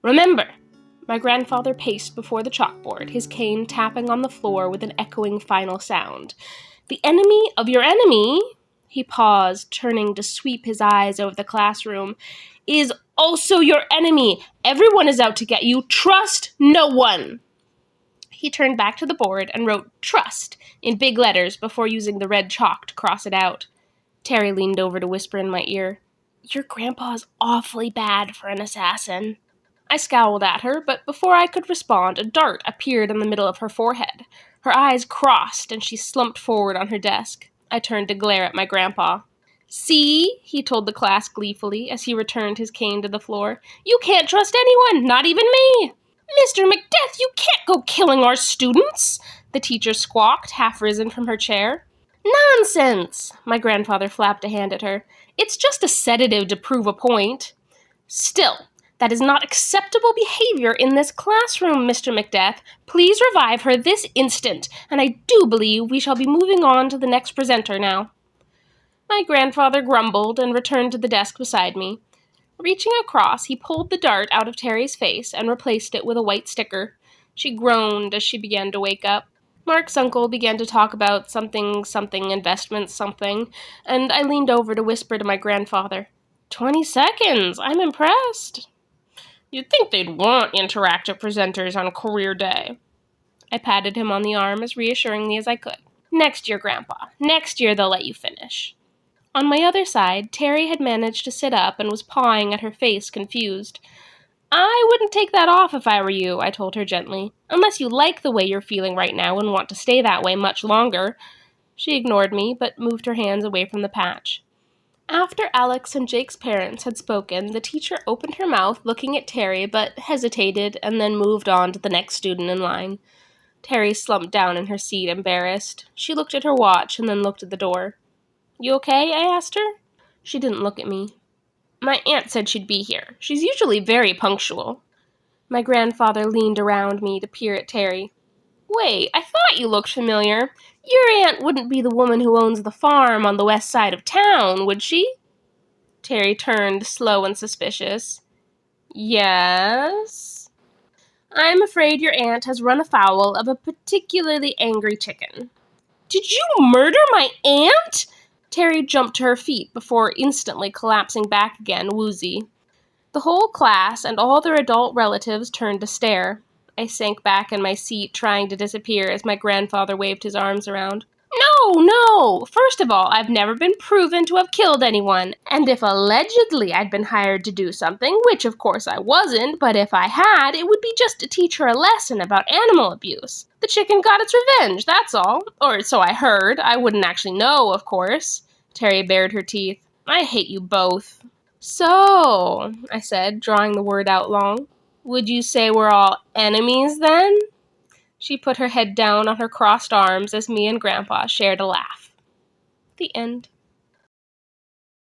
Remember, my grandfather paced before the chalkboard, his cane tapping on the floor with an echoing final sound. The enemy of your enemy, he paused, turning to sweep his eyes over the classroom, is also your enemy. Everyone is out to get you. Trust no one. He turned back to the board and wrote trust in big letters before using the red chalk to cross it out. Terry leaned over to whisper in my ear, Your grandpa's awfully bad for an assassin. I scowled at her, but before I could respond, a dart appeared in the middle of her forehead. Her eyes crossed, and she slumped forward on her desk. I turned to glare at my grandpa. See, he told the class gleefully as he returned his cane to the floor. You can't trust anyone, not even me. Mr. Macbeth, you can't go killing our students, the teacher squawked, half risen from her chair. Nonsense, my grandfather flapped a hand at her. It's just a sedative to prove a point. Still, that is not acceptable behavior in this classroom, Mr. Macbeth. Please revive her this instant, and I do believe we shall be moving on to the next presenter now. My grandfather grumbled and returned to the desk beside me. Reaching across, he pulled the dart out of Terry's face and replaced it with a white sticker. She groaned as she began to wake up. Mark's uncle began to talk about something investment something, and I leaned over to whisper to my grandfather, 20 seconds, I'm impressed. You'd think they'd want interactive presenters on career day. I patted him on the arm as reassuringly as I could. Next year, Grandpa. Next year they'll let you finish. On my other side, Terry had managed to sit up and was pawing at her face, confused. I wouldn't take that off if I were you, I told her gently, unless you like the way you're feeling right now and want to stay that way much longer. She ignored me, but moved her hands away from the patch. After Alex and Jake's parents had spoken, the teacher opened her mouth, looking at Terry, but hesitated and then moved on to the next student in line. Terry slumped down in her seat, embarrassed. She looked at her watch and then looked at the door. You okay? I asked her. She didn't look at me. My aunt said she'd be here. She's usually very punctual. My grandfather leaned around me to peer at Terry. Wait, I thought you looked familiar. Your aunt wouldn't be the woman who owns the farm on the west side of town, would she? Terry turned, slow and suspicious. Yes? I'm afraid your aunt has run afoul of a particularly angry chicken. Did you murder my aunt? Terry jumped to her feet before instantly collapsing back again, woozy. The whole class and all their adult relatives turned to stare. I sank back in my seat, trying to disappear as my grandfather waved his arms around. No! First of all, I've never been proven to have killed anyone, and if allegedly I'd been hired to do something, which of course I wasn't, but if I had, it would be just to teach her a lesson about animal abuse. The chicken got its revenge, that's all. Or so I heard. I wouldn't actually know, of course. Terry bared her teeth. I hate you both. So, I said, drawing the word out long, would you say we're all enemies then? She put her head down on her crossed arms as me and Grandpa shared a laugh. The end.